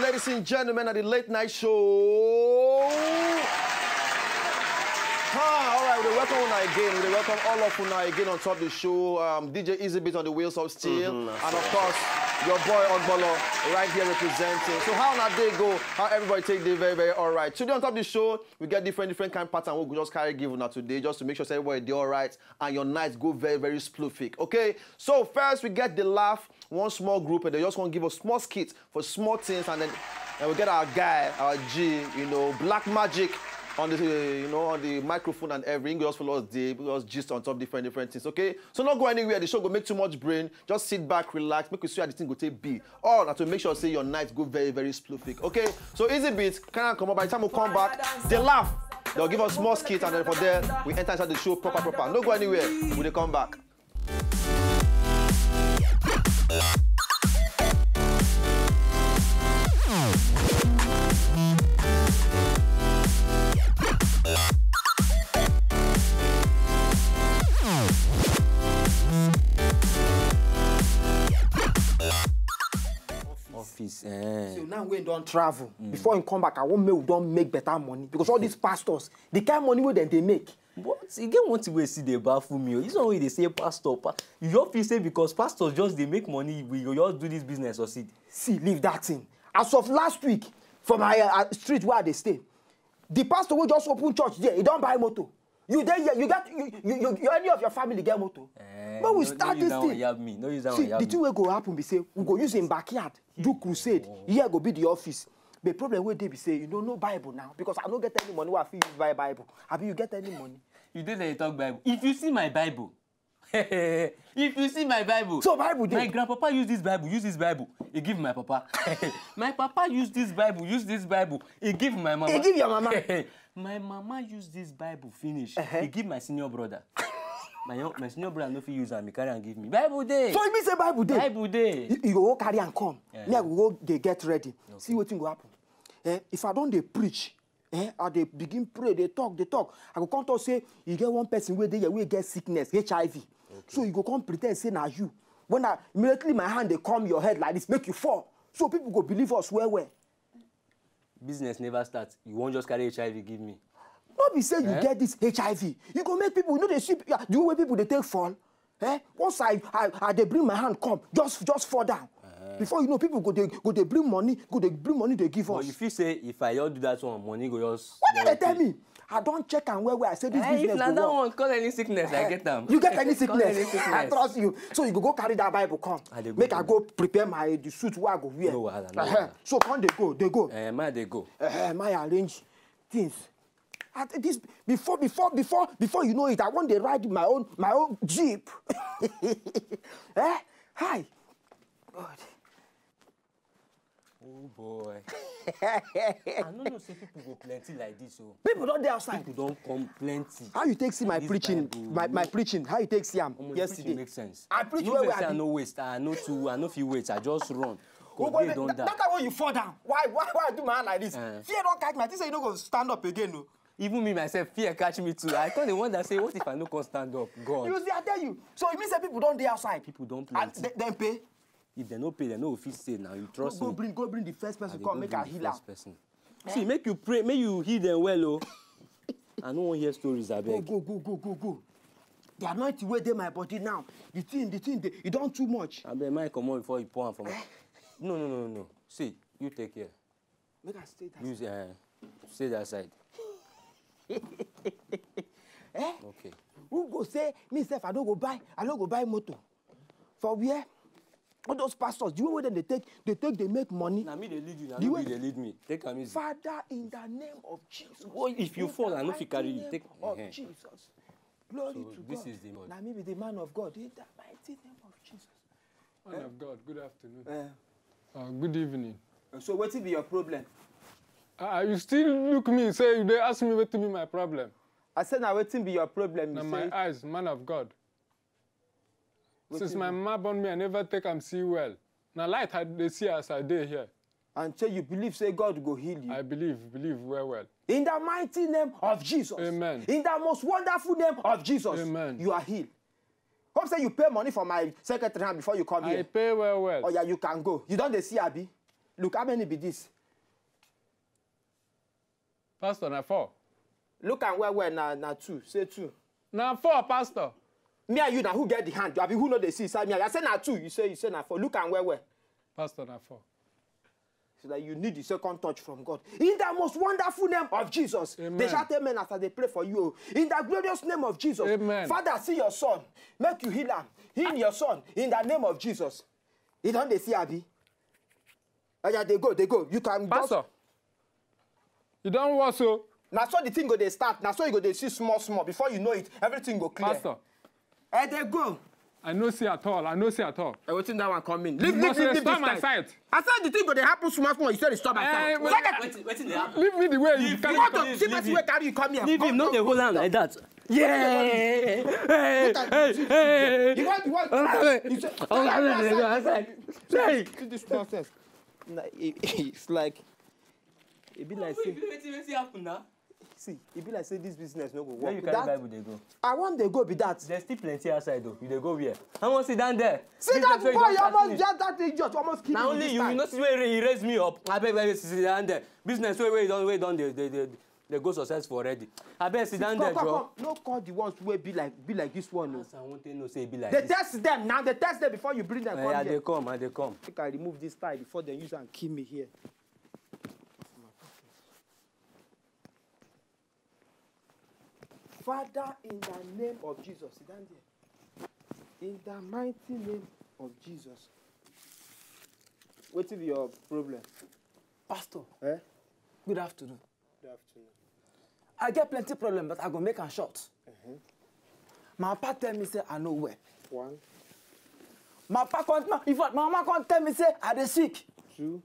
ladies and gentlemen, at the late night show. All right, we welcome Una again. We welcome all of Una again on top of the show. DJ Easybit on the wheels of steel. And of course, your boy Ogbolo right here representing. So how na day go? How everybody take the very, very all right. Today on top of the show, we get different kind of pattern. We'll just carry give Una today just to make sure everybody do all right and your nights go very, very sploofic. Okay? So first we get the laugh, one small group, and they just want to give us small skits for small things, and then we get our guy, our G, you know, Black Magic on the on the microphone and everything. Just follow us there, because just on top different things. Okay, so not go anywhere. The show go make too much brain. Just sit back, relax, make you see how the thing go take be. All now to make sure say your night go very, very sploofic. Okay, so Easybit can come up. By the time we come back, they laugh. They'll give us small skits, and then for there we enter inside the show proper. Don't go anywhere. When they come back. So now we don't travel. Before you come back, I won't make don't make better money, because all these pastors, the kind of money where they make. But you get one thing where see they baffle me. It's not when they say pastor. You just feel say because pastors just they make money, we just do this business or see. See, leave that thing. As of last week, from my street where they stay, the pastor will just open church there. He don't buy motor. You then you any of your family get motor. But we start this thing. See, the thing will go happen. We say we go use in backyard, do crusade. Here go be the office. The problem where they be say, you don't know Bible now, because I don't get any money where I feel use buy Bible. Have you get any money? You don't let you talk Bible. If you see my Bible, if you see my Bible, so Bible. My grandpapa use this Bible. He give my papa. My papa use this Bible. He give my mama. He give your mama. My mama use this Bible finish. He give my senior brother. My senior brother no fit use am, he carry and give me. Bible day. So it means say Bible day. Bible day. You go carry and come. Me I go they get ready. Okay. See what thing go happen. If I don't they preach, I they begin pray, they talk. I go come to say you get one person where they will get sickness, HIV. Okay. So you go come pretend say na you. When I immediately my hand they come your head like this, make you fall. So people go believe us well. Business never starts. You won't just carry HIV, give me. Not be say you get this HIV. You go make people, you know they see the way people they take fall. Once I they bring my hand come, just fall down. Before you know, people go they bring money, they give us. But if you say if I don't do that one, money go just. What did they tell me? I don't check and where I say this business. If another one cause any sickness, I get them. You get any sickness? I trust you. So you go carry that Bible come. Make I go prepare the suit where I go wear. No, so when they go. They go. My arrange things. At this before you know it, I want to ride my own Jeep. Hi. God. Oh boy. I don't know say people go plenty like this. So people don't dey outside. People don't come plenty. How you take see my preaching? My preaching. How you take see am yesterday? Makes sense. I preach no where I no waste. I know few weights. I just run. That time when you fall down, why I do my hand like this? Fear don't catch me. I think say you don't go stand up again, no. Even me myself, fear catch me too. I can't the one that say, what if I no can stand up? God. You see, I tell you. So it means that people don't dey outside. People don't plenty. And then pay. If they no pay, they no fit say now. You trust me. Go bring the first person come make a healer. See, make you pray, make you heal them well, oh. I don't want to hear stories, I beg. Go. The anointing where they my body now. The thing, you don't too much. I beg, might come on before you pour on for me. No. See, you take care. Make I stay that side. Stay that side. Okay. Who go say myself I don't go buy motor. For where? All those pastors, do you know where they make money? Now me they lead you, now they lead me. Take a easy. Father, in the name of Jesus. Well, if you fall, I know if you carry you. Take of Jesus. Glory to this God. Is the Lord. Now maybe the man of God. In the mighty name of Jesus. Man of God, good afternoon. Good evening. So what will be your problem? You still look me, say they ask me what to be my problem. I said now what will be your problem? Now my eyes, man of God. Since my mama born me, I never take am see well. Now light they see as I dey here. And so you believe say God go heal you? I believe well. In the mighty name of Jesus. Amen. In the most wonderful name of Jesus. Amen. You are healed. Hope say you pay money for my secretary before you come here. I pay well. Oh yeah, you can go. You don't see Abi? Look, how many be this? Pastor, na 4. Look and where na 2. Say 2. Na 4, Pastor. Me and you now who get the hand? You who know they see inside me? I say na 2. You say na 4. Look and where. Pastor, na 4. So that you need the second touch from God. In the most wonderful name of Jesus. Amen. They shout amen after they pray for you. In the glorious name of Jesus. Amen. Father, see your son. Make you heal him. Heal your son. In the name of Jesus. You don't they see Abi? Oh, yeah, they go. You can Pastor, just... you don't want so. Now so the thing go they start. Now so you go they see small. Before you know it, everything go clear. Pastor, They go. I no see at all. Everything that one come in. You must stop my this sight. I said the thing go they happen small. You said they stop my sight. Wait till they happen. Leave me the way you You carry want come. to see person wey carry you come here. Leave him, not the whole hand like that. Yeah. You want. You say. See this nonsense. It's like. It be like say. Wait happen now. See, it be like say this business no go Where work. you carry Bible they go? I want they go be that. There's still plenty outside though. You they go where? I want to sit down there. See that boy, you almost just that idiot, almost kill me. Now only you know see where he raise me up. I beg sit down there. Business where done they go successful already. I beg sit down there, Joe. No call the ones who be like this one. No. I want to know say be like They this. test them now. They test them before you bring them. Yeah, they come. They come. I think I remove this tie before they use and kill me here. Father, in the name of Jesus, sit down there. In the mighty name of Jesus. What is your problem? Pastor, Eh? good afternoon. Good afternoon. I get plenty problem, but I go make am short. My papa tell me say I know where. One, My papa can't, in fact, my mama can't tell me say I dey sick. 2,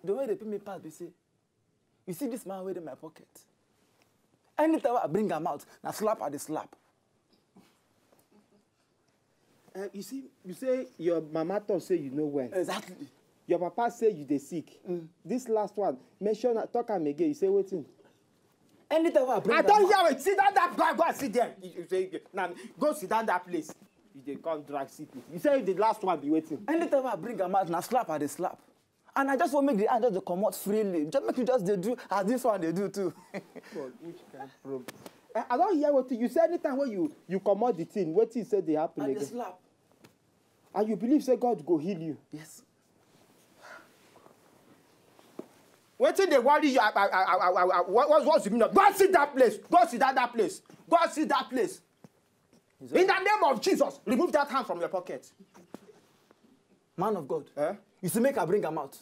The way they pay me pass, they say, you see this man with in my pocket. Anytime I bring him out, now slap at the slap. you see, you say your mama thought say you know when. Exactly. Your papa say you dey sick. This last one, mention talk am again. You say waiting. Anytime I bring I him don't out, hear it. Sit down that go and sit there. You say now go sit down that place. You dey come drag sickness. You say the last one be waiting. anytime I bring him out, now slap at the slap. And I just want to make the hand just come out freely. Just make you just they do as this one they do too. God, which kind of problem? I don't hear what you say. Anytime when you comot the thing, what you say they happen And the again. slap. And you believe say God go heal you. Yes. Wetin dey worry you? What's the meaning? Go and sit that place. Go sit down that place. Go and sit that place. In the name of Jesus, remove that hand from your pocket. Man of God. Eh? You see, make I bring him out.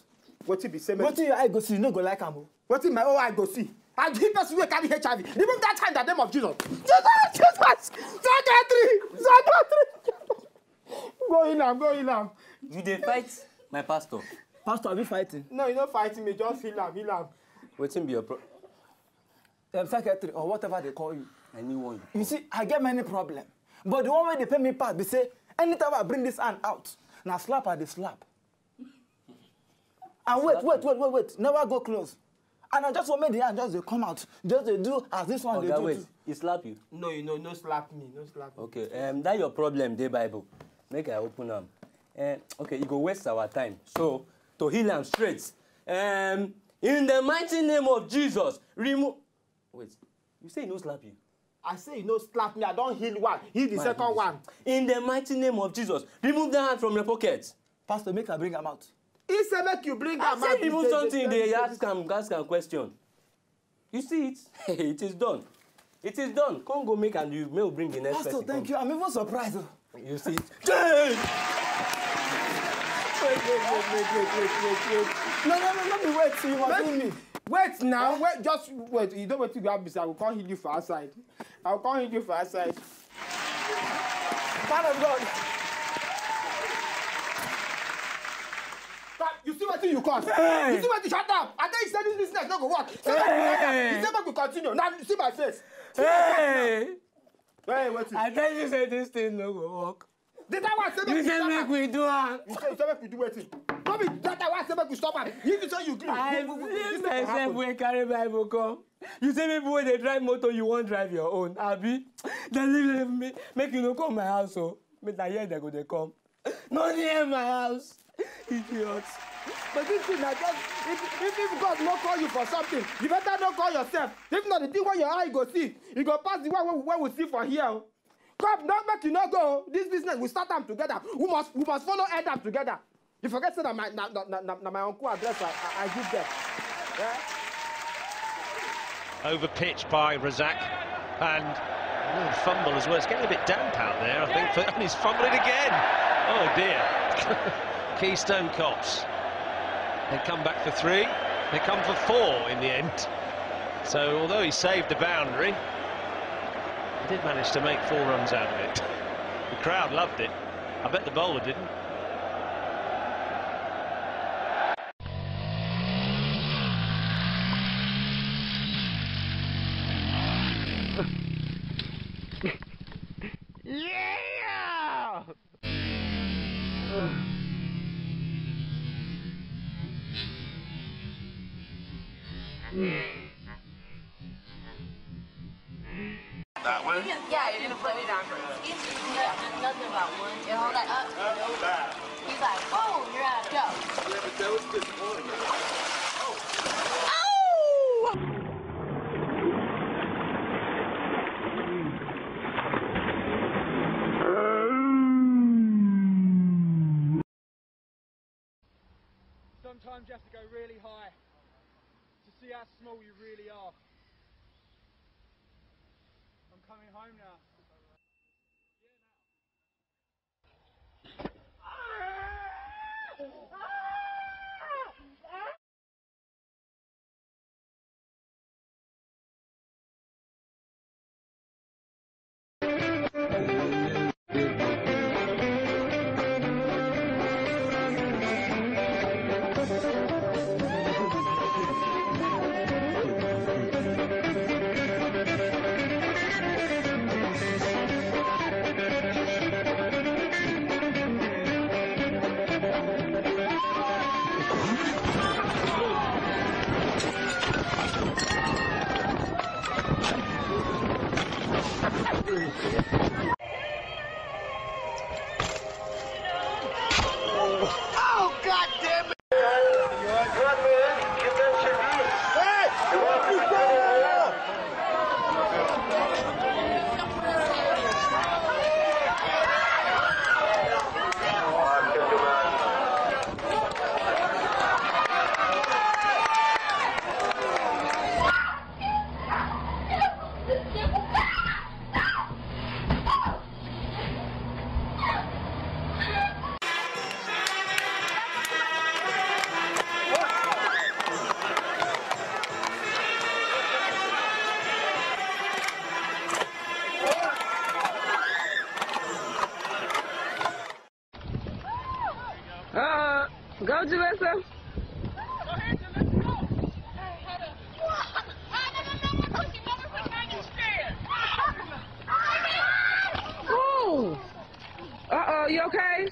Wetin be say? What your eye go see, you no go like him. Wetin my own eye go see? And the person wey carry HIV, remove that hand in the name of Jesus. Jesus! Secretary! Go in am. You dey fight my pastor. Pastor, are we fighting? No, you no fighting me. Just heal am. Wetin be your Secretary or whatever they call you. anyone? You see, I get many problems. But the one way they pay me part, they say, anytime I bring this hand out, now slap at the slap. And wait. Never go close. And I just want make the hand just they come out. Just they do as this one they do. wait. Too. He slap you? No, no slap me. Okay. That your problem, dey Bible. Make I open am. Okay, you go waste our time. So to heal am straight. In the mighty name of Jesus, remove. Wait. You say he no slap you? I say you no slap me. I don't heal one. Heal the second one. In the mighty name of Jesus, remove that hand from your pocket. Pastor, make I bring him out. He say make you bring I am say out. remove something, they ask am question. You see it? It is done. It is done. Come go make and you may bring the next Pastor, person. thank you. I'm even surprised. You see it? No, wait. You must heal me. Wait now. Wait, just wait. You don't wait to go out. I will come heal you for outside. I will come heal you for outside. Man of God. You see what you cause? Hey. You see what you shut up? I tell you say this business no go work. You say make we continue. Now see my face. Hey! Hey, wait. I tell you say this thing no go work. Did that one say make You we say stop make am? we do am. You say make we do wetin? No be that one say make we stop am. If you say you gree. I believe myself wey carry Bible come. You say people wey dey drive motor you wan drive your own, abi? Then leave me make you no come my house o. Make na here they go dey come. No near my house. Idiot. But this thing, I just, if God not call you for something, you better not call yourself. If not, the thing where your eye go see, you go pass the one where we see for here. Come, don't make you not go. This business, we start them together. We must follow Adam together. You forget that my uncle address I give them. Yeah? Over pitch by Razak, and a little fumble as well. It's getting a bit damp out there, I think, and he's fumbling again. Oh dear. Keystone Cops. They come back for 3. They come for 4 in the end. So although he saved the boundary, he did manage to make 4 runs out of it. The crowd loved it. I bet the bowler didn't. Yeah! That one? Yeah, you're gonna put me down for nothing about one. You hold that up. He's like, oh, you're out. Go. Yeah, but that was disappointing. Sometimes you have to go really high to see how small you really are. I'm coming home now. Go, Jalissa. Ooh. Uh-oh, you okay?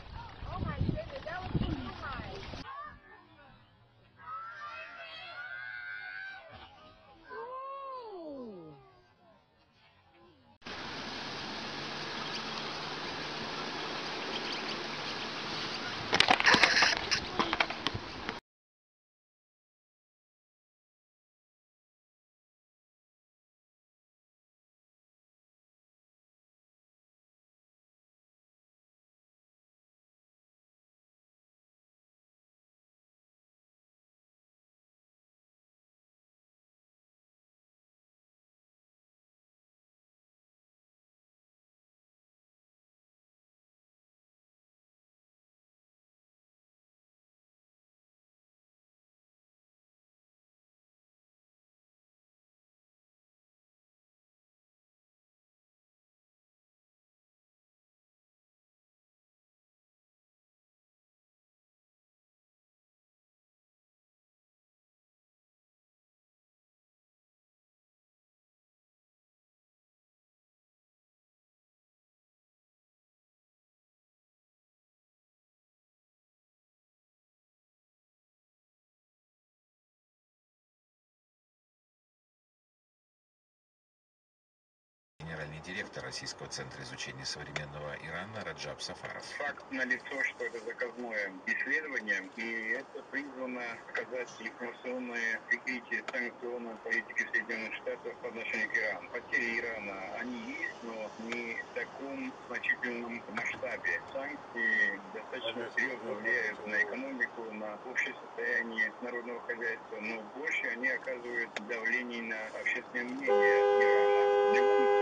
генеральный директор Российского центра изучения современного Ирана Раджаб Сафаров. Факт налицо, что это заказное исследование, и это призвано показать информационное прикрытие санкционной политики Соединенных Штатов по отношению к Ирану. Потери Ирана, они есть, но не в таком значительном масштабе. Санкции достаточно серьезно влияют на экономику, на общее состояние народного хозяйства, но больше они оказывают давление на общественное мнение Ирана.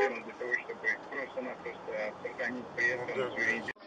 Для того, чтобы просто-напросто сохранить при этом суверенитет.